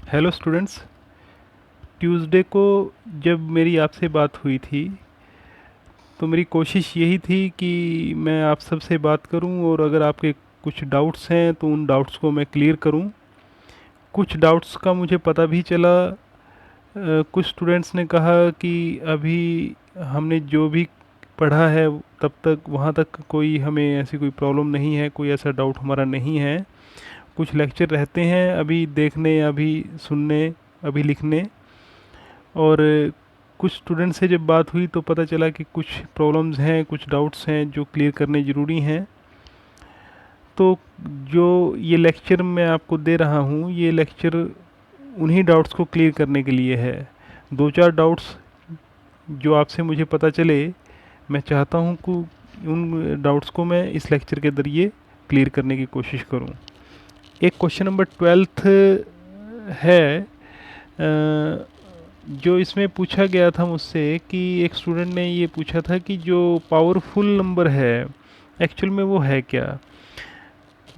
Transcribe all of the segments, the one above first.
Hello students. Tuesday को जब मेरी आपसे बात हुई थी तो मेरी कोशिश यही थी कि मैं आप सबसे बात करूं और अगर आपके कुछ डाउट्स हैं तो उन डाउट्स को मैं क्लियर करूं। कुछ डाउट्स का मुझे पता भी चला। कुछ स्टूडेंट्स ने कहा कि अभी हमने जो भी पढ़ा है तब तक वहाँ तक कोई हमें ऐसी कोई प्रॉब्लम नहीं है, कोई ऐसा डाउट हमारा नहीं है। कुछ लेक्चर रहते हैं अभी देखने, अभी सुनने, अभी लिखने। और कुछ स्टूडेंट से जब बात हुई तो पता चला कि कुछ प्रॉब्लम्स हैं, कुछ डाउट्स हैं जो क्लियर करने ज़रूरी हैं। तो जो ये लेक्चर मैं आपको दे रहा हूँ, ये लेक्चर उन्हीं डाउट्स को क्लियर करने के लिए है। दो चार डाउट्स जो आपसे मुझे पता चले, मैं चाहता हूँ कि उन डाउट्स को मैं इस लेक्चर के ज़रिए क्लियर करने की कोशिश करूँ। एक क्वेश्चन नंबर 12 है, जो इसमें पूछा गया था मुझसे कि एक स्टूडेंट ने ये पूछा था कि जो पावरफुल नंबर है एक्चुअल में वो है क्या।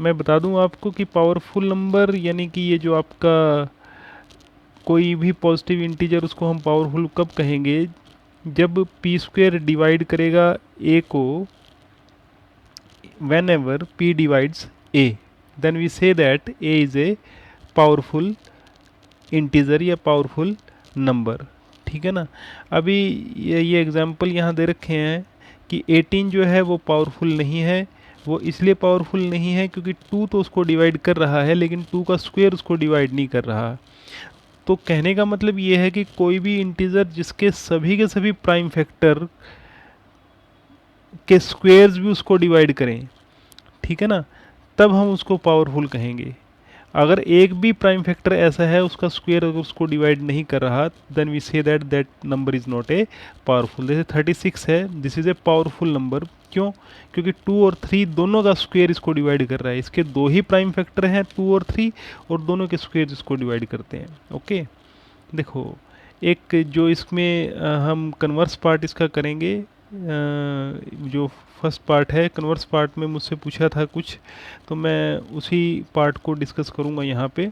मैं बता दूं आपको कि पावरफुल नंबर यानी कि ये जो आपका कोई भी पॉजिटिव इंटीजर, उसको हम पावरफुल कब कहेंगे, जब पी स्क्वेयर डिवाइड करेगा ए को, whenever p divides a, then we say that a is a powerful integer या पावरफुल नंबर। ठीक है ना। अभी ये एग्जांपल यहाँ दे रखे हैं कि 18 जो है वो पावरफुल नहीं है। वो इसलिए पावरफुल नहीं है क्योंकि 2 तो उसको डिवाइड कर रहा है लेकिन 2 का स्क्वायर उसको डिवाइड नहीं कर रहा। तो कहने का मतलब ये है कि कोई भी इंटीजर जिसके सभी के सभी प्राइम फैक्टर के स्क्वेयर्स भी उसको डिवाइड करें, ठीक है ना, तब हम उसको पावरफुल कहेंगे। अगर एक भी प्राइम फैक्टर ऐसा है उसका स्क्वायर अगर उसको डिवाइड नहीं कर रहा, then we say that that number is not a powerful. जैसे 36 है, this is a powerful number. क्यों? क्योंकि 2 और 3 दोनों का स्क्वायर इसको डिवाइड कर रहा है। इसके दो ही प्राइम फैक्टर हैं 2 और 3, और दोनों के स्क्वायर इसको डिवाइड करते हैं। ओके, देखो एक जो इसमें हम कन्वर्स पार्ट इसका करेंगे। जो फर्स्ट पार्ट है, कन्वर्स पार्ट में मुझसे पूछा था कुछ, तो मैं उसी पार्ट को डिस्कस करूँगा यहाँ पे।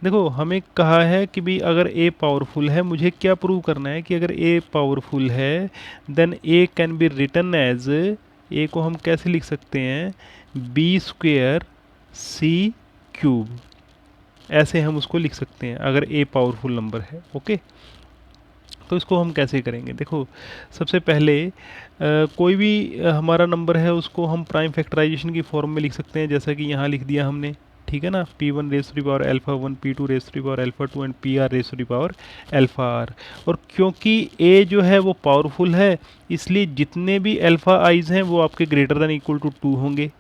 देखो हमें कहा है कि भी अगर ए पावरफुल है, मुझे क्या प्रूव करना है कि अगर ए पावरफुल है then A can be written as, A को हम कैसे लिख सकते हैं, बी स्क्वेयर सी क्यूब, ऐसे हम उसको लिख सकते हैं अगर ए पावरफुल नंबर है। ओके, तो इसको हम कैसे करेंगे, देखो सबसे पहले कोई भी हमारा नंबर है उसको हम प्राइम फैक्टराइजेशन की फॉर्म में लिख सकते हैं, जैसा कि यहाँ लिख दिया हमने। ठीक है ना, P1 raise to the power alpha 1, P2 raise to the power alpha 2 and PR raise to the power alpha R। और क्योंकि A जो है वो पावरफुल है, इसलिए जितने भी अल्फा आइज हैं वो आपके ग्रेटर देन इक्वल टू 2 होंगे,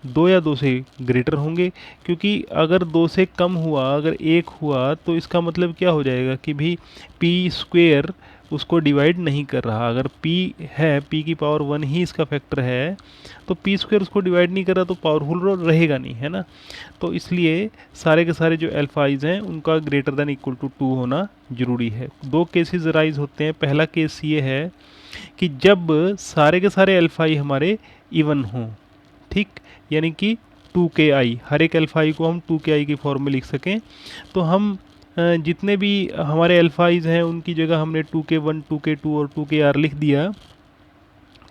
2 या 2 से ग्रेटर होंगे। क्योंकि अगर 2 से कम हुआ, अगर 1 हुआ, तो इसका मतलब क्या हो जाएगा कि भी पी स्क्वेयर उसको डिवाइड नहीं कर रहा। अगर p है, p की पावर 1 ही इसका फैक्टर है, तो पी स्क्वेयर उसको डिवाइड नहीं कर रहा तो पावरफुल रहेगा नहीं, है ना। तो इसलिए सारे के सारे जो अल्फाइज हैं उनका ग्रेटर देन इक्वल टू 2 होना ज़रूरी है। दो केसेस राइज होते हैं। पहला केस ये है कि जब सारे के सारे अल्फाई हमारे इवन हों, ठीक, यानी कि 2 के आई, हर एक अल्फा आई को हम 2 के आई की फॉर्म में लिख सकें। तो हम जितने भी हमारे अल्फाइज हैं उनकी जगह हमने 2 के 1, 2 के 2 और 2 के R लिख दिया।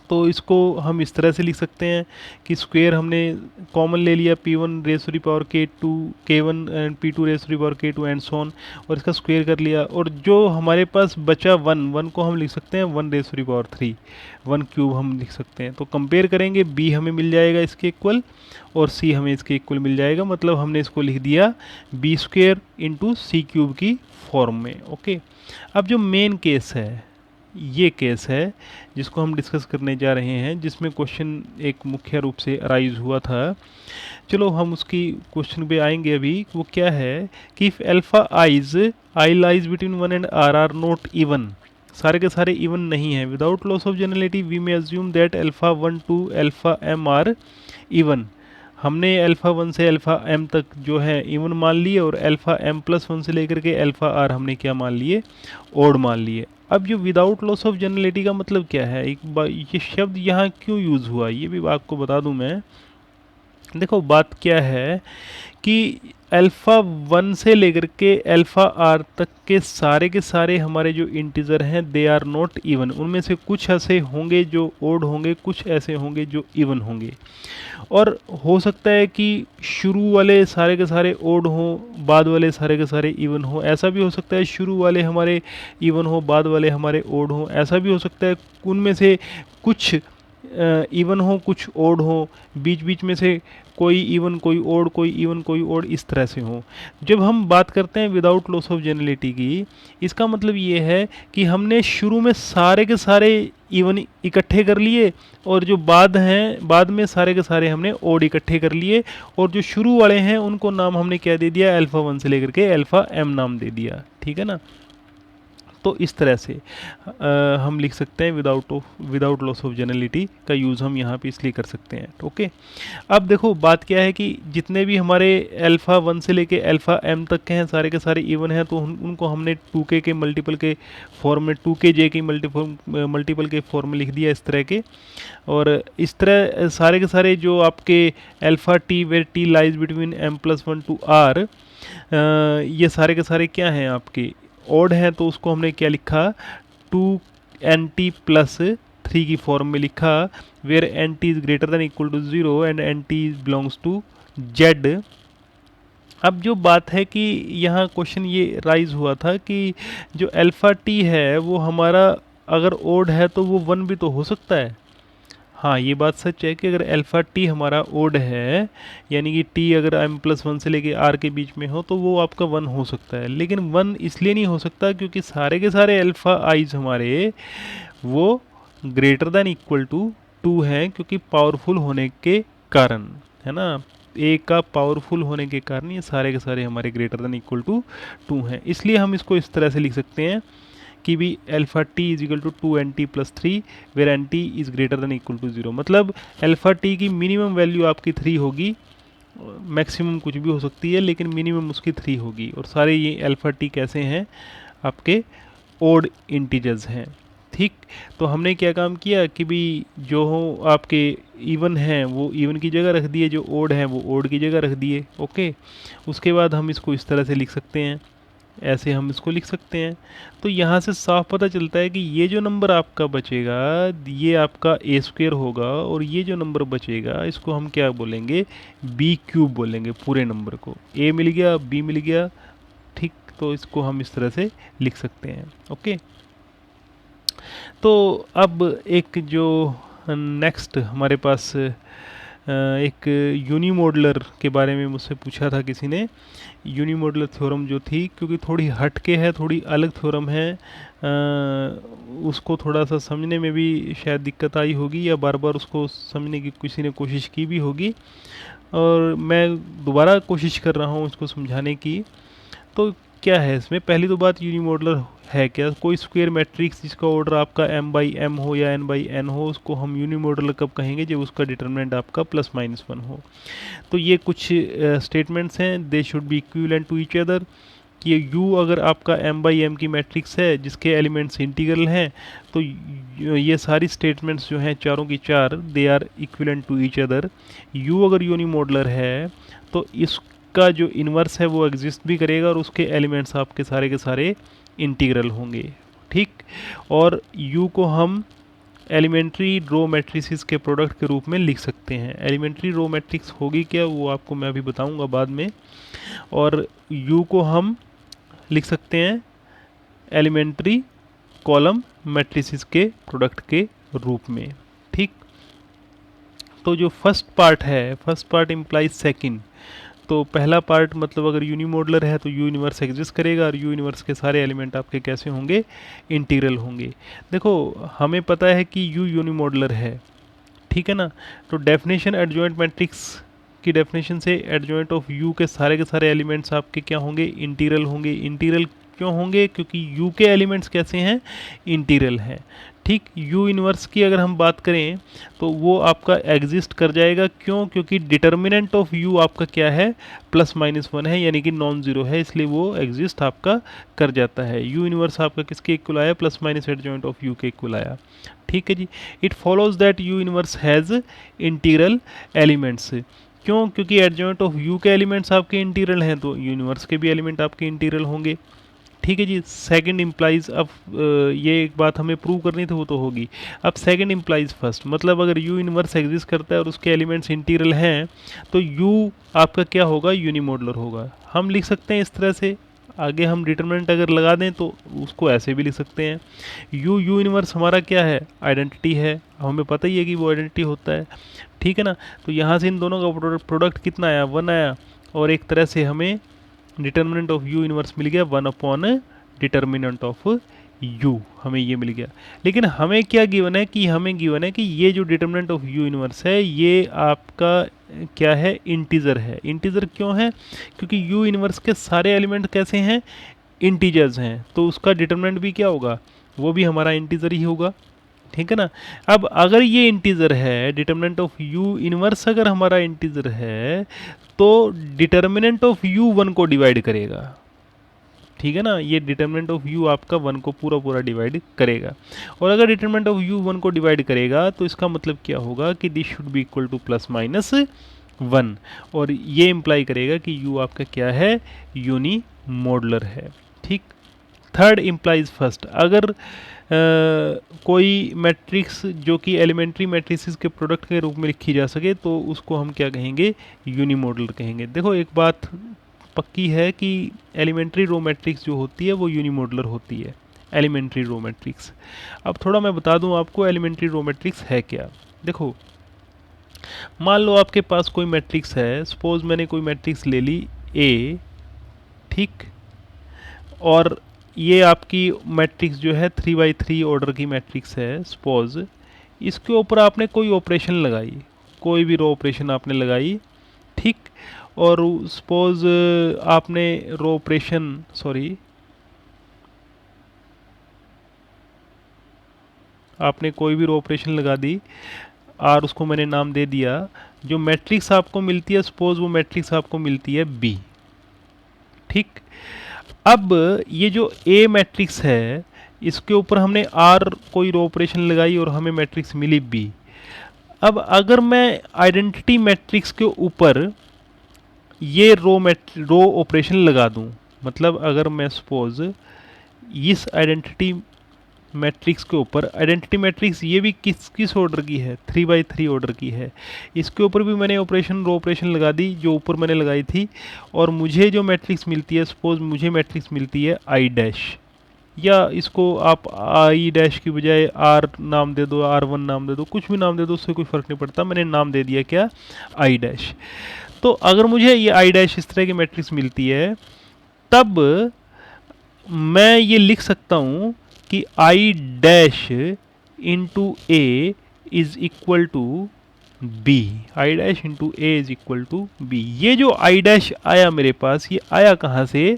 तो इसको हम इस तरह से लिख सकते हैं कि स्क्वेयर हमने कॉमन ले लिया, P1 raise to the power K2 K1 and P2 raise to the power K2 and so on, और इसका स्क्वेयर कर लिया। और जो हमारे पास बचा 1 को हम लिख सकते हैं 1 raise to the power 3, 1 cube हम लिख सकते हैं। तो कंपेयर करेंगे, B हमें मिल जाएगा इसके इक्वल और C हमें इसके इक्वल मिल जाएगा। मतलब हमने इसको लिख दिया बी स्क्वेयर इंटू सी क्यूब की फॉर्म में। ओके, अब जो मेन केस है, ये केस है जिसको हम डिस्कस करने जा रहे हैं, जिसमें क्वेश्चन एक मुख्य रूप से अराइज हुआ था। चलो हम उसकी क्वेश्चन पे आएंगे अभी। वो क्या है कि if alpha i's i lies between 1 and R are not even, सारे के सारे इवन नहीं है, without loss of generality we may assume that alpha 1 to alpha m are even. हमने अल्फ़ा 1 से अल्फ़ा m तक जो है इवन मान लिए, और अल्फ़ा m+1 से लेकर के अल्फ़ा r हमने क्या मान लिए, ओड मान लिए। अब जो विदाउट लॉस ऑफ जनरलिटी का मतलब क्या है, ये शब्द यहाँ क्यों यूज़ हुआ, ये भी आपको बता दूं मैं। देखो बात क्या है कि अल्फ़ा 1 से लेकर के अल्फ़ा आर तक के सारे हमारे जो इंटीजर हैं दे आर नॉट इवन। उनमें से कुछ ऐसे होंगे जो ओड होंगे, कुछ ऐसे होंगे जो इवन होंगे। और हो सकता है कि शुरू वाले सारे के सारे ओड हों, बाद वाले सारे के सारे इवन हों। ऐसा भी हो सकता है शुरू वाले हमारे इवन हो, बाद वाले हमारे ओड हों। ऐसा भी हो सकता है उनमें से कुछ इवन हो, कुछ ओड हो, बीच बीच में से कोई इवन कोई ओड, कोई इवन कोई ओड, इस तरह से हो। जब हम बात करते हैं विदाउट लॉस ऑफ जनरलिटी की, इसका मतलब ये है कि हमने शुरू में सारे के सारे इवन इकट्ठे कर लिए, और जो बाद में सारे के सारे हमने ओड इकट्ठे कर लिए, और जो शुरू वाले हैं उनको नाम हमने क्या दे दिया, अल्फ़ा 1 से लेकर के अल्फ़ा m नाम दे दिया। ठीक है ना। तो इस तरह से हम लिख सकते हैं विदाउट लॉस ऑफ जनरलिटी का यूज़ हम यहाँ पे इसलिए कर सकते हैं। ओके, अब देखो बात क्या है कि जितने भी हमारे अल्फ़ा 1 से लेके अल्फ़ा m तक के हैं सारे के सारे इवन हैं, तो उनको हमने 2k के मल्टीपल के फॉर्म में, 2kj की मल्टीपल के फॉर्म में लिख दिया इस तरह के। और इस तरह सारे के सारे जो आपके alpha t where t lies between m+1 to r, ये सारे के सारे क्या हैं आपके ओड हैं, तो उसको हमने क्या लिखा, 2nt+3 की फॉर्म में लिखा, where nt is greater than equal to 0 and nt belongs to z। अब जो बात है कि यहाँ क्वेश्चन ये राइज हुआ था कि जो अल्फ़ा t है वो हमारा अगर ओड है तो वो 1 भी तो हो सकता है। हाँ, ये बात सच है कि अगर अल्फ़ा t हमारा ओड है, यानी कि t अगर m+1 से लेके r के बीच में हो, तो वो आपका 1 हो सकता है। लेकिन 1 इसलिए नहीं हो सकता क्योंकि सारे के सारे अल्फ़ा आइज हमारे वो ग्रेटर देन इक्वल टू 2 हैं, क्योंकि पावरफुल होने के कारण, है ना, a का पावरफुल होने के कारण ये सारे के सारे हमारे ग्रेटर देन इक्वल टू 2 हैं। इसलिए हम इसको इस तरह से लिख सकते हैं कि भी alpha t is equal to 2nt+3 where nt is greater than equal to 0। मतलब अल्फ़ा t की मिनिमम वैल्यू आपकी 3 होगी, मैक्सिमम कुछ भी हो सकती है, लेकिन मिनिमम उसकी 3 होगी। और सारे ये अल्फ़ा t कैसे हैं, आपके ओड इंटीजर्स हैं। ठीक, तो हमने क्या काम किया कि भी जो हो आपके इवन हैं वो इवन की जगह रख दिए, जो ओड हैं वो ओड की जगह रख दिए। ओके, उसके बाद हम इसको इस तरह से लिख सकते हैं, ऐसे हम इसको लिख सकते हैं। तो यहाँ से साफ पता चलता है कि ये जो नंबर आपका बचेगा ये आपका a² होगा, और ये जो नंबर बचेगा इसको हम क्या बोलेंगे, b³ बोलेंगे। पूरे नंबर को a मिल गया, b मिल गया। ठीक, तो इसको हम इस तरह से लिख सकते हैं। ओके, तो अब एक जो नेक्स्ट हमारे पास एक यूनिमॉडुलर के बारे में मुझसे पूछा था किसी ने। यूनिमॉडुलर थ्योरम जो थी, क्योंकि थोड़ी हटके है, थोड़ी अलग थ्योरम है, उसको थोड़ा सा समझने में भी शायद दिक्कत आई होगी, या बार बार उसको समझने की किसी ने कोशिश की भी होगी, और मैं दोबारा कोशिश कर रहा हूँ उसको समझाने की। तो क्या है इसमें, पहली तो बात, यूनिमॉडुलर है क्या, कोई स्क्वायर मैट्रिक्स जिसका ऑर्डर आपका m/m हो या n/n हो, उसको हम यूनिमॉडुलर कब कहेंगे, जब उसका डिटरमिनेंट आपका +-1 हो। तो ये कुछ स्टेटमेंट्स हैं, they should be equivalent to each other, कि u अगर आपका m/m की मैट्रिक्स है जिसके एलिमेंट्स इंटीग्रल हैं, तो ये सारी स्टेटमेंट्स जो हैं चारों की चार, they are equivalent to each other. u अगर यूनिमॉडुलर है तो इसका जो इन्वर्स है वो एग्जिस्ट भी करेगा, और उसके एलिमेंट्स आपके सारे के सारे इंटीग्रल होंगे। ठीक, और u को हम एलिमेंट्री रो मैट्रिसेस के प्रोडक्ट के रूप में लिख सकते हैं। एलिमेंट्री रो मैट्रिक्स होगी क्या, वो आपको मैं अभी बताऊंगा बाद में। और u को हम लिख सकते हैं एलिमेंट्री कॉलम मैट्रिसेस के प्रोडक्ट के रूप में। ठीक, तो जो फर्स्ट पार्ट है, फर्स्ट पार्ट इम्प्लाइज सेकंड। तो पहला पार्ट मतलब अगर यूनिमॉडुलर है तो यू इनवर्स एग्जिस्ट करेगा, और यू इनवर्स के सारे एलिमेंट आपके कैसे होंगे, इंटीग्रल होंगे। देखो हमें पता है कि यू यूनिमॉडुलर है, ठीक है ना। तो डेफिनेशन एडजॉइंट मैट्रिक्स की डेफिनेशन से एडजॉइंट ऑफ यू के सारे एलिमेंट्स आपके क्या होंगे, इंटीग्रल होंगे। इंटीग्रल क्यों होंगे, क्योंकि यू के एलिमेंट्स कैसे हैं, इंटीग्रल हैं। ठीक, यू इनवर्स की अगर हम बात करें तो वो आपका एग्जिस्ट कर जाएगा, क्यों, क्योंकि डिटर्मिनेंट ऑफ यू आपका क्या है, +-1 है, यानी कि नॉन ज़ीरो है, इसलिए वो एग्जिस्ट आपका कर जाता है। यू इनवर्स आपका किसके इक्वल आया, + एडजॉइंट ऑफ यू के इक्वल आया। ठीक है जी। It follows that U inverse has integral elements, क्यों? क्योंकि एडजॉइंट ऑफ यू के एलिमेंट्स आपके इंटीग्रल हैं, तो यूनिवर्स के भी एलिमेंट आपके इंटीग्रल होंगे। ठीक है जी। सेकंड इम्प्लाइज, अब ये एक बात हमें प्रूव करनी थी, वो तो होगी। अब सेकंड इम्प्लाइज फर्स्ट, मतलब अगर यू इनवर्स एग्जिस्ट करता है और उसके एलिमेंट्स इंटीग्रल हैं, तो यू आपका क्या होगा? यूनिमोडुलर होगा। हम लिख सकते हैं इस तरह से। आगे हम डिटरमिनेंट अगर लगा दें तो उसको ऐसे भी लिख सकते हैं। यू इनवर्स हमारा क्या है? आइडेंटिटी है। हमें पता ही है कि वो आइडेंटिटी होता है। ठीक है ना। तो यहाँ से इन दोनों का प्रोडक्ट कितना आया? 1 आया। और एक तरह से हमें डिटर्मिनेंट ऑफ यू इनवर्स मिल गया 1 अपॉन डिटर्मिनेंट ऑफ यू, हमें ये मिल गया। लेकिन हमें क्या गिवन है? कि हमें गिवन है कि ये जो डिटर्मिनेंट ऑफ यू इनवर्स है ये आपका क्या है? इंटीजर है। इंटीजर क्यों है? क्योंकि यू इनवर्स के सारे एलिमेंट कैसे हैं? इंटीजर्स हैं। तो उसका डिटर्मिनेंट भी क्या होगा? वो भी हमारा इंटीजर ही होगा। ठीक है ना। अब अगर ये इंटीजर है, डिटर्मिनेंट ऑफ यू इनवर्स अगर हमारा इंटीजर है, तो डिटर्मिनेंट ऑफ यू 1 को डिवाइड करेगा। ठीक है ना। ये डिटर्मिनेंट ऑफ यू आपका 1 को पूरा पूरा डिवाइड करेगा। और अगर डिटर्मिनेंट ऑफ यू 1 को डिवाइड करेगा तो इसका मतलब क्या होगा? कि this should be equal two plus minus 1। और ये इम्प्लाई करेगा कि यू आपका क्या है? यूनी मॉडुलर है। ठीक। थर्ड इम्प्लाइज फर्स्ट, अगर कोई मैट्रिक्स जो कि एलिमेंट्री मैट्रिसेस के प्रोडक्ट के रूप में लिखी जा सके तो उसको हम क्या कहेंगे? यूनिमोडुलर कहेंगे। देखो एक बात पक्की है कि एलिमेंट्री रो मैट्रिक्स जो होती है वो यूनिमोडुलर होती है। एलिमेंट्री रो मैट्रिक्स, अब थोड़ा मैं बता दूं आपको एलिमेंट्री रो मैट्रिक्स है क्या। देखो मान लो आपके पास कोई मैट्रिक्स है, सपोज मैंने कोई मैट्रिक्स ले ली ए, ठीक, और ये आपकी मैट्रिक्स जो है 3x3 ऑर्डर की मैट्रिक्स है सपोज। इसके ऊपर आपने कोई ऑपरेशन लगाई, कोई भी रो ऑपरेशन आपने लगाई, ठीक, और सपोज आपने रो ऑपरेशन आपने कोई भी रो ऑपरेशन लगा दी और उसको मैंने नाम दे दिया। जो मैट्रिक्स आपको मिलती है सपोज वो मैट्रिक्स आपको मिलती है बी। ठीक। अब ये जो ए मैट्रिक्स है इसके ऊपर हमने आर कोई रो ऑपरेशन लगाई और हमें मैट्रिक्स मिली बी। अब अगर मैं आइडेंटिटी मैट्रिक्स के ऊपर ये रो ऑपरेशन लगा दूं, मतलब अगर मैं सपोज इस आइडेंटिटी मैट्रिक्स के ऊपर, आइडेंटिटी मैट्रिक्स ये भी किस ऑर्डर की है? 3x3 ऑर्डर की है। इसके ऊपर भी मैंने रो ऑपरेशन लगा दी जो ऊपर मैंने लगाई थी, और मुझे जो मैट्रिक्स मिलती है, सपोज मुझे मैट्रिक्स मिलती है आई डैश, या इसको आप आई डैश की बजाय आर नाम दे दो, R1 नाम दे दो, कुछ भी नाम दे दो, उससे कोई फ़र्क नहीं पड़ता। मैंने नाम दे दिया क्या? I dash. तो अगर मुझे ये आई डैश इस तरह की मैट्रिक्स मिलती है तब मैं ये लिख सकता हूँ कि I dash into A is equal to B. I dash into A is equal to B. ये जो आई डैश आया मेरे पास, ये आया कहाँ से?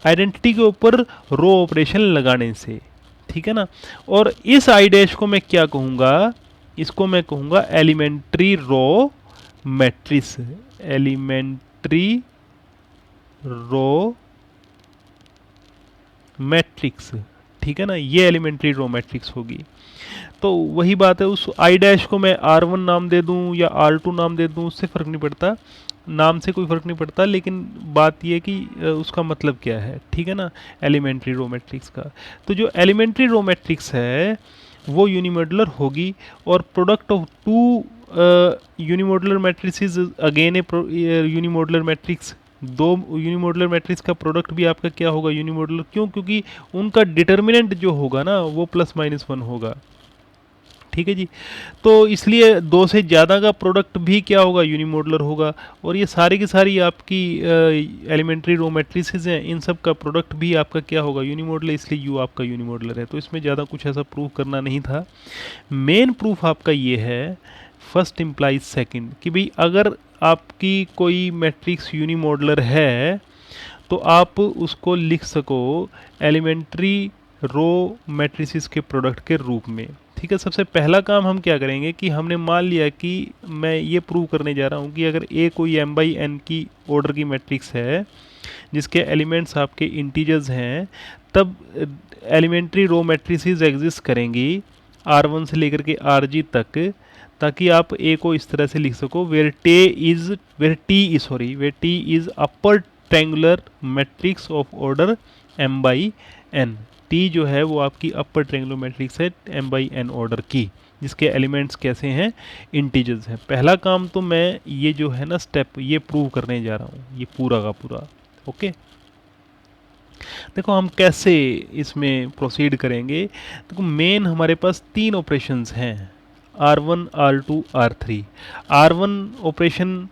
आइडेंटिटी के ऊपर रो ऑपरेशन लगाने से। ठीक है ना। और इस आई डैश को मैं क्या कहूँगा? इसको मैं कहूँगा elementary row matrix. Elementary row matrix. ठीक है ना। ये एलिमेंट्री रो मैट्रिक्स होगी। तो वही बात है, उस आई डैश को मैं R1 नाम दे दूं या R2 नाम दे दूं, उससे फ़र्क नहीं पड़ता, नाम से कोई फ़र्क नहीं पड़ता, लेकिन बात ये कि उसका मतलब क्या है। ठीक है ना। एलिमेंट्री रो मैट्रिक्स का, तो जो एलिमेंट्री रो मैट्रिक्स है वो यूनिमोडुलर होगी। और product of two unimodular matrices again a unimodular matrix, दो यूनिमोडुलर मैट्रिक्स का प्रोडक्ट भी आपका क्या होगा? यूनिमोडुलर। क्यों? क्योंकि उनका डिटर्मिनेंट जो होगा ना वो +-1 होगा। ठीक है जी। तो इसलिए दो से ज़्यादा का प्रोडक्ट भी क्या होगा? यूनिमोडुलर होगा। और ये सारी की सारी आपकी एलिमेंट्री रो मैट्रिसेस हैं, इन सब का प्रोडक्ट भी आपका क्या होगा? यूनिमोडुलर। इसलिए यू आपका यूनिमोडुलर है। तो इसमें ज़्यादा कुछ ऐसा प्रूव करना नहीं था। मेन प्रूफ आपका ये है फर्स्ट इम्प्लाइज सेकंड, कि भाई अगर आपकी कोई मैट्रिक्स यूनिमोडुलर है तो आप उसको लिख सको एलिमेंट्री रो मैट्रिसेस के प्रोडक्ट के रूप में। ठीक है। सबसे पहला काम हम क्या करेंगे कि हमने मान लिया कि मैं ये प्रूव करने जा रहा हूँ कि अगर ए कोई m/n की ऑर्डर की मैट्रिक्स है जिसके एलिमेंट्स आपके इंटीजर्स हैं, तब एलिमेंट्री रो मैट्रिसेस एग्जिस्ट करेंगी R1 से लेकर के RG तक। ताकि आप ए को इस तरह से लिख सको, where T is upper triangular matrix of order m by n। T जो है वो आपकी अपर ट्रायंगुलर मैट्रिक्स है m बाई n ऑर्डर की, जिसके एलिमेंट्स कैसे हैं, इंटीजर्स हैं। पहला काम तो मैं ये जो है ना स्टेप ये प्रूव करने जा रहा हूँ, ये पूरा का पूरा। ओके, देखो हम कैसे इसमें प्रोसीड करेंगे। देखो मेन हमारे पास 3 ऑपरेशंस हैं, R1, R2, R3। R1 operation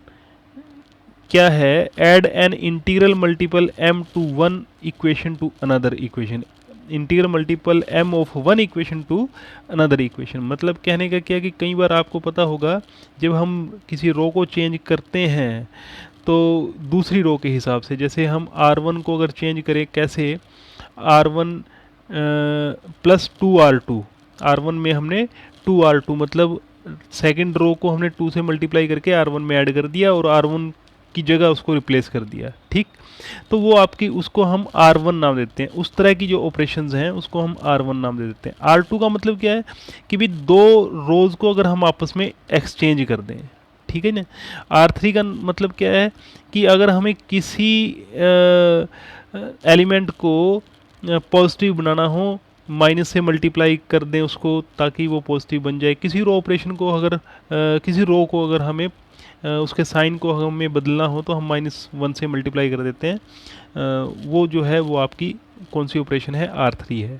क्या है, add an integral multiple m to one equation to another equation. Integral multiple m of one equation to another equation, मतलब कहने का क्या कि कई बार आपको पता होगा जब हम किसी रो को चेंज करते हैं तो दूसरी रो के हिसाब से, जैसे हम R1 को अगर चेंज करें कैसे, R1 प्लस 2R2, R1 में हमने 2R2 मतलब सेकंड रो को हमने 2 से मल्टीप्लाई करके R1 में ऐड कर दिया और R1 की जगह उसको रिप्लेस कर दिया। ठीक, तो वो आपकी उसको हम R1 नाम देते हैं। उस तरह की जो ऑपरेशंस हैं उसको हम R1 नाम दे देते हैं। R2 का मतलब क्या है कि भी 2 रोज को अगर हम आपस में एक्सचेंज कर दें, ठीक है ना। R3 का मतलब क्या है कि अगर हमें किसी एलिमेंट को पॉजिटिव बनाना हो, माइनस से मल्टीप्लाई कर दें उसको ताकि वो पॉजिटिव बन जाए। किसी रो ऑपरेशन को अगर किसी रो को अगर हमें उसके साइन को हमें बदलना हो तो हम -1 से मल्टीप्लाई कर देते हैं। वो जो है वो आपकी कौन सी ऑपरेशन है, R3 है।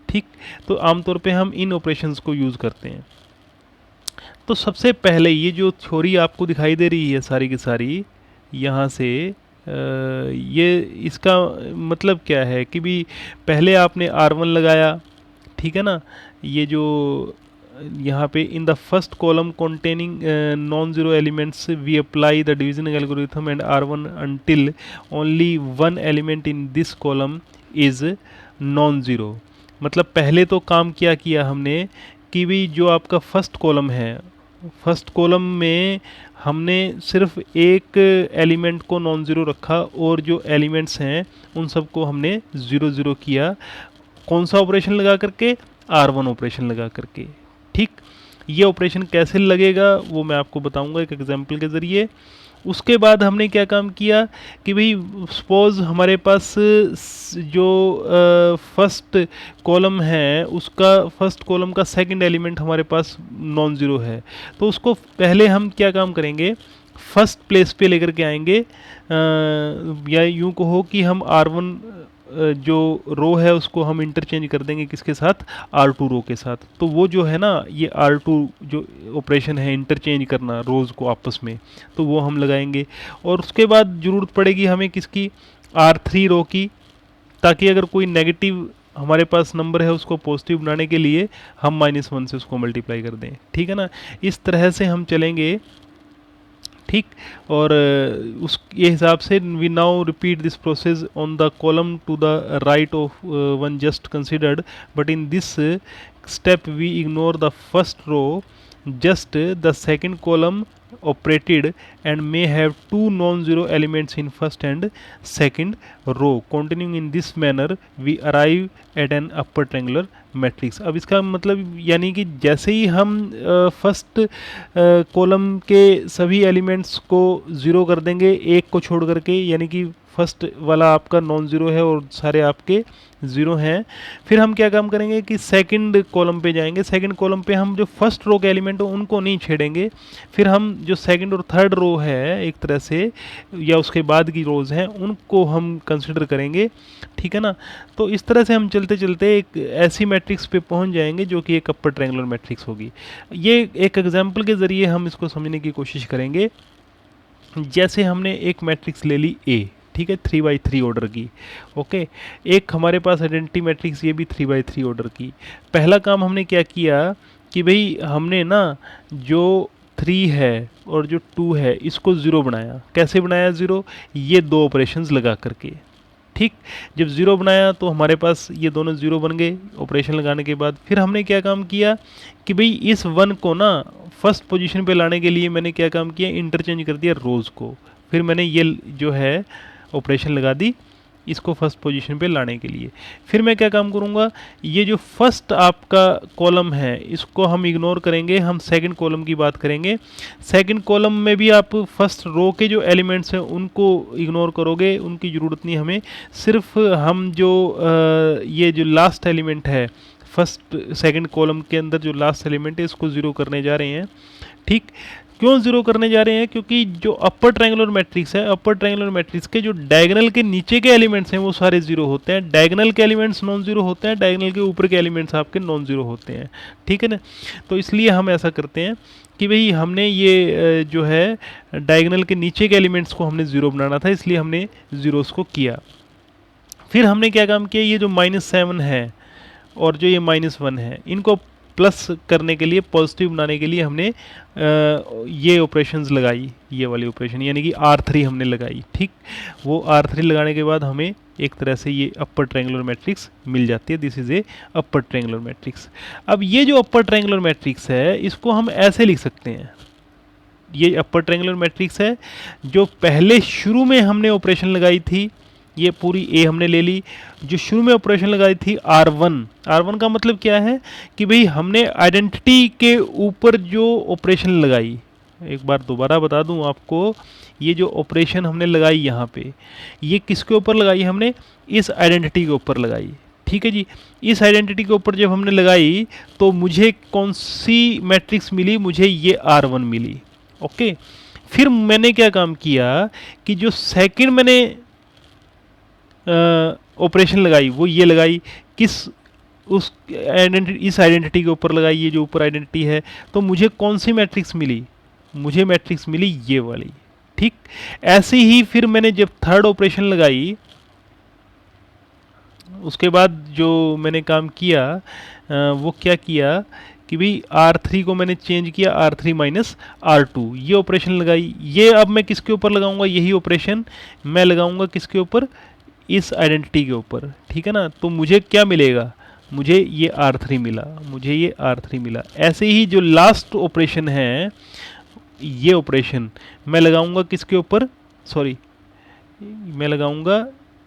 ठीक, तो आमतौर पे हम इन ऑपरेशंस को यूज़ करते हैं। तो सबसे पहले ये जो थ्योरी आपको दिखाई दे रही है सारी की सारी यहाँ से, ये इसका मतलब क्या है कि भी पहले आपने R1 लगाया, ठीक है ना। ये जो यहाँ पे in the first column containing non zero elements we apply the division algorithm and R1 until only one element in this column is non zero. मतलब पहले तो काम क्या किया हमने कि भी जो आपका फर्स्ट कॉलम है, फर्स्ट कॉलम में हमने सिर्फ एक एलिमेंट को नॉन ज़ीरो रखा और जो एलिमेंट्स हैं उन सबको हमने 0 0 किया। कौन सा ऑपरेशन लगा करके, R1 ऑपरेशन लगा करके। ठीक, ये ऑपरेशन कैसे लगेगा वो मैं आपको बताऊंगा एक एग्जांपल के ज़रिए। उसके बाद हमने क्या काम किया कि भाई सपोज हमारे पास जो फर्स्ट कॉलम है उसका फर्स्ट कॉलम का सेकंड एलिमेंट हमारे पास नॉन ज़ीरो है, तो उसको पहले हम क्या काम करेंगे, फर्स्ट प्लेस पे लेकर के आएंगे, या यूँ कहो कि हम R1 जो रो है उसको हम इंटरचेंज कर देंगे किसके साथ, R2 रो के साथ। तो वो जो है ना ये R2 जो ऑपरेशन है इंटरचेंज करना रोज को आपस में, तो वो हम लगाएंगे। और उसके बाद ज़रूरत पड़ेगी हमें किसकी, R3 रो की, ताकि अगर कोई नेगेटिव हमारे पास नंबर है उसको पॉजिटिव बनाने के लिए हम -1 से उसको मल्टीप्लाई कर दें। ठीक है ना, इस तरह से हम चलेंगे। ठीक, और उस ये हिसाब से we now repeat this process on the column to the right of one just considered, but in this step we ignore the first row, just the second column operated and may have 2 non-zero elements in first and second row. Continuing in this manner we arrive at an upper triangular matrix. अब इसका मतलब यानी कि जैसे ही हम first column के सभी elements को ज़ीरो कर देंगे एक को छोड़ करके, यानी कि फर्स्ट वाला आपका नॉन ज़ीरो है और सारे आपके ज़ीरो हैं, फिर हम क्या काम करेंगे कि सेकंड कॉलम पे जाएंगे। सेकंड कॉलम पे हम जो फर्स्ट रो के एलिमेंट हो उनको नहीं छेड़ेंगे, फिर हम जो सेकंड और थर्ड रो है एक तरह से या उसके बाद की रोज़ हैं उनको हम कंसिडर करेंगे। ठीक है ना, तो इस तरह से हम चलते चलते एक ऐसी मैट्रिक्स पे पहुंच जाएंगे जो कि एक अपर ट्रायंगुलर मैट्रिक्स होगी। ये एक एग्जाम्पल के ज़रिए हम इसको समझने की कोशिश करेंगे। जैसे हमने एक मैट्रिक्स ले ली A, ठीक है, 3x3 ऑर्डर की। ओके, एक हमारे पास आइडेंटिटी मैट्रिक्स ये भी 3x3 ऑर्डर की। पहला काम हमने क्या किया कि भाई हमने ना जो 3 है और जो 2 है इसको 0 बनाया। कैसे बनाया 0? ये दो ऑपरेशंस लगा करके। ठीक, जब 0 बनाया तो हमारे पास ये दोनों 0 बन गए ऑपरेशन लगाने के बाद। फिर हमने क्या काम किया कि भाई इस 1 को ना फर्स्ट पोजीशन पे लाने के लिए मैंने क्या काम किया, इंटरचेंज कर दिया रोज़ को। फिर मैंने ये जो है ऑपरेशन लगा दी इसको फर्स्ट पोजीशन पे लाने के लिए। फिर मैं क्या काम करूँगा, ये जो फर्स्ट आपका कॉलम है इसको हम इग्नोर करेंगे, हम सेकंड कॉलम की बात करेंगे। सेकंड कॉलम में भी आप फर्स्ट रो के जो एलिमेंट्स हैं उनको इग्नोर करोगे, उनकी ज़रूरत नहीं हमें। सिर्फ हम जो ये जो लास्ट एलिमेंट है फर्स्ट सेकंड कॉलम के अंदर जो लास्ट एलिमेंट है इसको ज़ीरो करने जा रहे हैं। ठीक, क्यों ज़ीरो करने जा रहे हैं? क्योंकि जो अपर ट्रायंगुलर मैट्रिक्स है, अपर ट्रायंगुलर मैट्रिक्स के जो डायगोनल के नीचे के एलिमेंट्स हैं वो सारे जीरो होते हैं, डायगोनल के एलिमेंट्स नॉन जीरो होते हैं, डायगोनल के ऊपर के एलिमेंट्स आपके नॉन जीरो होते हैं। ठीक है ना? तो इसलिए हम ऐसा करते हैं कि भाई हमने ये जो है डायगोनल के नीचे के एलिमेंट्स को हमने ज़ीरो बनाना था, इसलिए हमने ज़ीरोस को किया। फिर हमने क्या काम किया, ये जो -7 है और जो ये -1 है इनको प्लस करने के लिए, पॉजिटिव बनाने के लिए हमने ये ऑपरेशंस लगाई, ये वाली ऑपरेशन यानी कि R3 हमने लगाई। ठीक, वो R3 लगाने के बाद हमें एक तरह से ये अपर ट्रायंगुलर मैट्रिक्स मिल जाती है। This is A upper triangular matrix. अब ये जो अपर ट्रायंगुलर मैट्रिक्स है इसको हम ऐसे लिख सकते हैं, ये अपर ट्रायंगुलर मैट्रिक्स है जो पहले शुरू में हमने ऑपरेशन लगाई थी, ये पूरी ए हमने ले ली, जो शुरू में ऑपरेशन लगाई थी R1। R1 का मतलब क्या है कि भाई हमने आइडेंटिटी के ऊपर जो ऑपरेशन लगाई, एक बार दोबारा बता दूं आपको, ये जो ऑपरेशन हमने लगाई यहाँ पे, ये किसके ऊपर लगाई? हमने इस आइडेंटिटी के ऊपर लगाई। ठीक है जी, इस आइडेंटिटी के ऊपर जब हमने लगाई तो मुझे कौन सी मैट्रिक्स मिली? मुझे ये R1 मिली। ओके, फिर मैंने क्या काम किया कि जो सेकंड मैंने ऑपरेशन लगाई वो ये लगाई, किस उस आइडेंटिटी, इस आइडेंटिटी के ऊपर लगाई, ये जो ऊपर आइडेंटिटी है। तो मुझे कौन सी मैट्रिक्स मिली? मुझे मैट्रिक्स मिली ये वाली। ठीक, ऐसे ही फिर मैंने जब थर्ड ऑपरेशन लगाई उसके बाद जो मैंने काम किया वो क्या किया कि भाई R3 को मैंने चेंज किया R3 माइनस R2, ये ऑपरेशन लगाई। ये अब मैं किसके ऊपर लगाऊंगा? यही ऑपरेशन मैं लगाऊंगा किसके ऊपर? इस आइडेंटिटी के ऊपर। ठीक है ना? तो मुझे क्या मिलेगा? मुझे ये R3 मिला, मुझे ये R3 मिला। ऐसे ही जो लास्ट ऑपरेशन है, ये ऑपरेशन मैं लगाऊंगा किसके ऊपर? सॉरी, मैं लगाऊंगा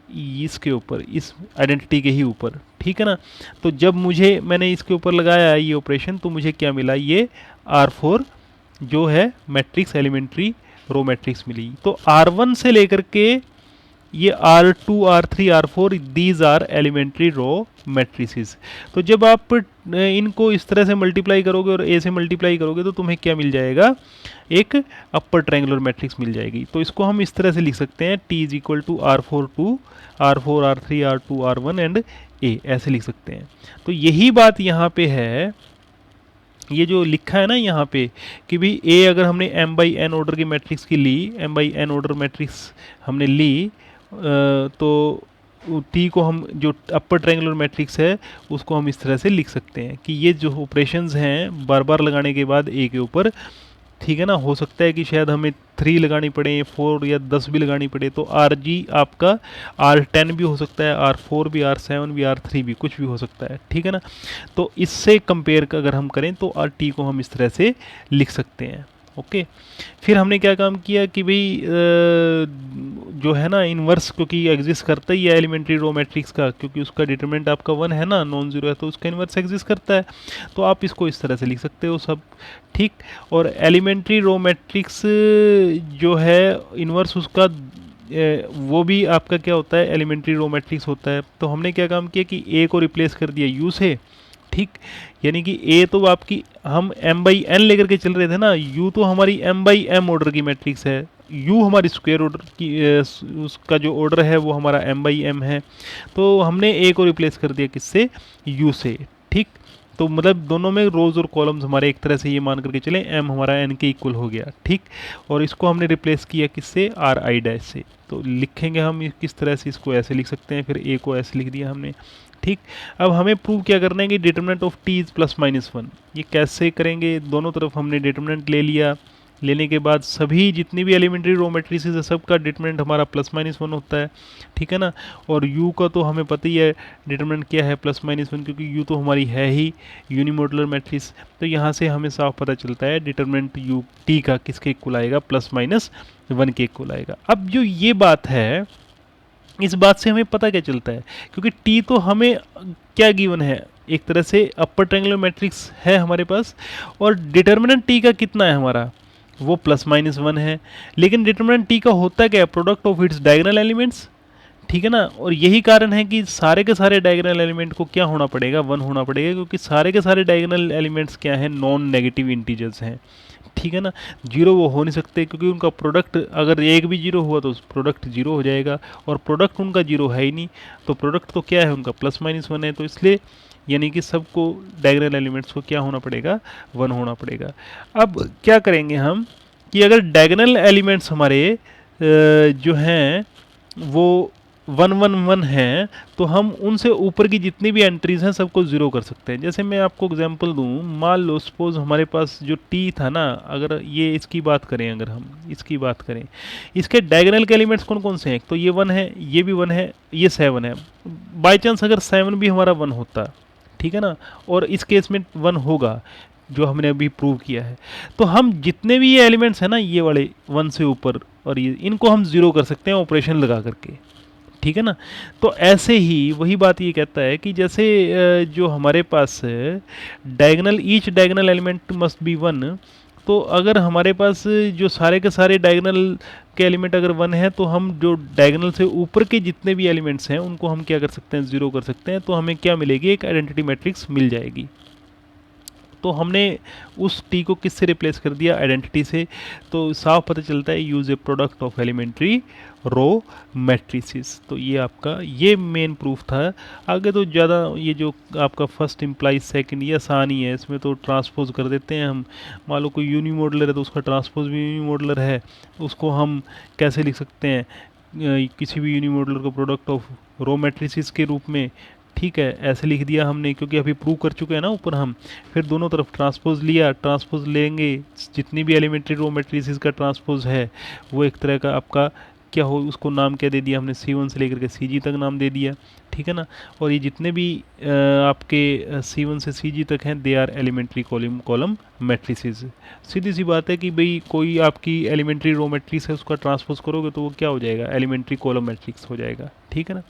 इसके ऊपर, इस आइडेंटिटी के ही ऊपर। ठीक है ना? तो जब मैंने इसके ऊपर लगाया ये ऑपरेशन तो मुझे क्या मिला? ये R4 जो है मैट्रिक्स, एलिमेंट्री रो मैट्रिक्स मिली। तो R1 से लेकर के ये R2, R3, R4 these are elementary row matrices. तो जब आप इनको इस तरह से मल्टीप्लाई करोगे और ए से मल्टीप्लाई करोगे तो तुम्हें क्या मिल जाएगा? एक अपर ट्रायंगुलर मैट्रिक्स मिल जाएगी। तो इसको हम इस तरह से लिख सकते हैं, T is equal to R4 to R4, R3, R2, R1 and A, ऐसे लिख सकते हैं। तो यही बात यहाँ पे है, ये जो लिखा है ना यहाँ पे कि भाई ए अगर हमने m/n ऑर्डर की मैट्रिक्स की ली, m/n ऑर्डर मैट्रिक्स हमने ली, तो टी को हम जो अपर ट्रायंगुलर मैट्रिक्स है उसको हम इस तरह से लिख सकते हैं कि ये जो ऑपरेशंस हैं बार बार लगाने के बाद ए के ऊपर, ठीक है ना, हो सकता है कि शायद हमें 3 लगानी पड़े, 4 या 10 भी लगानी पड़े, तो RG आपका R10 भी हो सकता है, R4 भी, R7 भी, R3 भी, कुछ भी हो सकता है। ठीक है ना? तो इससे कंपेयर अगर हम करें तो RT को हम इस तरह से लिख सकते हैं। ओके, फिर हमने क्या काम किया कि भाई जो है ना इन्वर्स, क्योंकि एग्जिस्ट करता ही है एलिमेंट्री रो मैट्रिक्स का, क्योंकि उसका डिटरमिनेंट आपका 1 है ना, नॉन जीरो है, तो उसका इन्वर्स एग्जिस्ट करता है। तो आप इसको इस तरह से लिख सकते हो सब। ठीक, और एलिमेंट्री रो मैट्रिक्स जो है इन्वर्स उसका वो भी आपका क्या होता है? एलिमेंट्री रो मैट्रिक्स होता है। तो हमने क्या काम किया कि ए को रिप्लेस कर दिया यू से। ठीक, यानी कि ए तो आपकी हम m/n लेकर के चल रहे थे ना, u तो हमारी m/m ऑर्डर की मैट्रिक्स है, u हमारी स्क्वायर ऑर्डर की उसका जो ऑर्डर है वो हमारा m/m है। तो हमने a को रिप्लेस कर दिया किससे? u से। ठीक, तो मतलब दोनों में रोज और कॉलम्स हमारे एक तरह से ये मान करके चले m हमारा n के इक्वल हो गया। ठीक, और इसको हमने रिप्लेस किया किससे? Ri' से। तो लिखेंगे हम किस तरह से? इसको ऐसे लिख सकते हैं, फिर a को ऐसे लिख दिया हमने। ठीक, अब हमें प्रूव क्या करना है कि डिटरमिनेंट ऑफ t इज +-1। ये कैसे करेंगे? दोनों तरफ हमने डिटरमिनेंट ले लिया, लेने के बाद सभी जितनी भी एलिमेंट्री रो मैट्रिसेस है सबका डिटरमिनेंट हमारा +-1 होता है। ठीक है ना? और u का तो हमें पता ही है डिटरमिनेंट क्या है, +-1, क्योंकि u तो हमारी है ही यूनिमोडुलर मैट्रिक्स। तो यहाँ से हमें साफ पता चलता है डिटरमिनेंट u t का किसके इक्वल आएगा? +-1 के इक्वल आएगा। अब जो ये बात है इस बात से हमें पता क्या चलता है, क्योंकि टी तो हमें क्या गिवन है, एक तरह से अपर ट्रायंगुलर मैट्रिक्स है हमारे पास, और डिटर्मिनेंट टी का कितना है हमारा, वो प्लस माइनस वन है। लेकिन डिटर्मिनेंट टी का होता क्या है, product of its diagonal elements, ठीक है ना। और यही कारण है कि सारे के सारे डायगोनल एलिमेंट को क्या होना पड़ेगा, वन होना पड़ेगा, क्योंकि सारे के सारे डायगोनल एलिमेंट्स क्या हैं, नॉन नेगेटिव इंटीजर्स हैं, ठीक है ना। जीरो वो हो नहीं सकते, क्योंकि उनका प्रोडक्ट अगर एक भी जीरो हुआ तो प्रोडक्ट जीरो हो जाएगा, और प्रोडक्ट उनका जीरो है ही नहीं, तो प्रोडक्ट तो क्या है उनका, प्लस माइनस वन है। तो इसलिए यानी कि सबको डायगोनल एलिमेंट्स को क्या होना पड़ेगा, वन होना पड़ेगा। अब क्या करेंगे हम कि अगर डायगोनल एलिमेंट्स हमारे जो हैं वो वन वन वन हैं, तो हम उनसे ऊपर की जितनी भी एंट्रीज हैं सबको ज़ीरो कर सकते हैं। जैसे मैं आपको एग्जांपल दूं, मान लो सपोज हमारे पास जो टी था ना, अगर ये इसकी बात करें, अगर हम इसकी बात करें, इसके डायगोनल के एलिमेंट्स कौन कौन से हैं, तो ये वन है, ये भी वन है, ये सेवन है। बाई चांस अगर सेवन भी हमारा वन होता, ठीक है ना, और इस केस में वन होगा जो हमने अभी प्रूव किया है, तो हम जितने भी ये एलिमेंट्स हैं ना, ये वाले वन से ऊपर, और ये इनको हम ज़ीरो कर सकते हैं ऑपरेशन लगा करके, ठीक है ना। तो ऐसे ही वही बात ये कहता है कि जैसे जो हमारे पास diagonal, each diagonal element must be one, तो अगर हमारे पास जो सारे के सारे डायगोनल के एलिमेंट अगर वन है, तो हम जो डायगोनल से ऊपर के जितने भी एलिमेंट्स हैं उनको हम क्या कर सकते हैं, ज़ीरो कर सकते हैं। तो हमें क्या मिलेगी, एक आइडेंटिटी मैट्रिक्स मिल जाएगी। तो हमने उस टी को किससे रिप्लेस कर दिया, आइडेंटिटी से। तो साफ पता चलता है use a product of elementary row matrices. तो ये आपका ये मेन प्रूफ था। आगे तो ज़्यादा ये जो आपका फर्स्ट इम्प्लाइज सेकंड ये आसान ही है, इसमें तो ट्रांसपोज कर देते हैं हम। मान लो कोई यूनिमॉडुलर है तो उसका ट्रांसपोज भी यूनिमॉडुलर है, उसको हम कैसे लिख सकते हैं, किसी भी यूनिमॉडुलर को प्रोडक्ट ऑफ रो मैट्रिसेस के रूप में, ठीक है, ऐसे लिख दिया हमने, क्योंकि अभी प्रूव कर चुके हैं ना ऊपर हम। फिर दोनों तरफ ट्रांसपोज लिया, ट्रांसपोज लेंगे, जितनी भी एलिमेंट्री रो मैट्रिसेस का ट्रांसपोज है वो एक तरह का आपका क्या हो, उसको नाम क्या दे दिया हमने, C1 से लेकर के CG तक नाम दे दिया, ठीक है ना। और ये जितने भी आपके C1 से CG तक हैं, they are elementary column matrices. सीधी सी बात है कि भाई कोई आपकी एलिमेंट्री रो मैट्रिक्स है, उसका ट्रांसपोज करोगे तो वो क्या हो जाएगा, एलिमेंट्री कॉलम मैट्रिक्स हो जाएगा, ठीक है ना।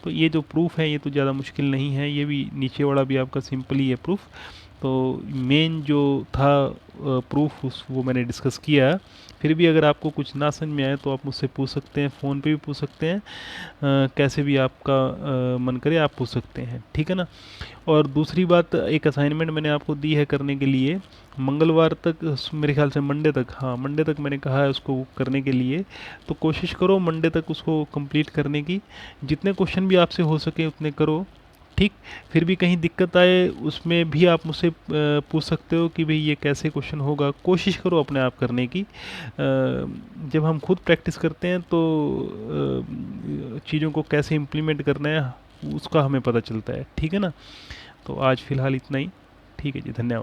तो ये जो प्रूफ है ये तो ज़्यादा मुश्किल नहीं है, ये भी नीचे वाला भी आपका सिंपल ही है प्रूफ। तो मेन जो था प्रूफ उस वो मैंने डिस्कस किया। फिर भी अगर आपको कुछ ना समझ में आए तो आप मुझसे पूछ सकते हैं, फ़ोन पे भी पूछ सकते हैं, कैसे भी आपका मन करे आप पूछ सकते हैं, ठीक है ना। और दूसरी बात, एक असाइनमेंट मैंने आपको दी है करने के लिए, मंगलवार तक, मेरे ख्याल से मंडे तक, हाँ मंडे तक मैंने कहा है उसको करने के लिए। तो कोशिश करो मंडे तक उसको कंप्लीट करने की, जितने क्वेश्चन भी आपसे हो सके उतने करो, ठीक। फिर भी कहीं दिक्कत आए उसमें भी आप मुझसे पूछ सकते हो कि भाई ये कैसे क्वेश्चन होगा। कोशिश करो अपने आप करने की। जब हम खुद प्रैक्टिस करते हैं तो चीज़ों को कैसे इम्प्लीमेंट करना है उसका हमें पता चलता है, ठीक है ना। तो आज फ़िलहाल इतना ही, ठीक है जी, धन्यवाद।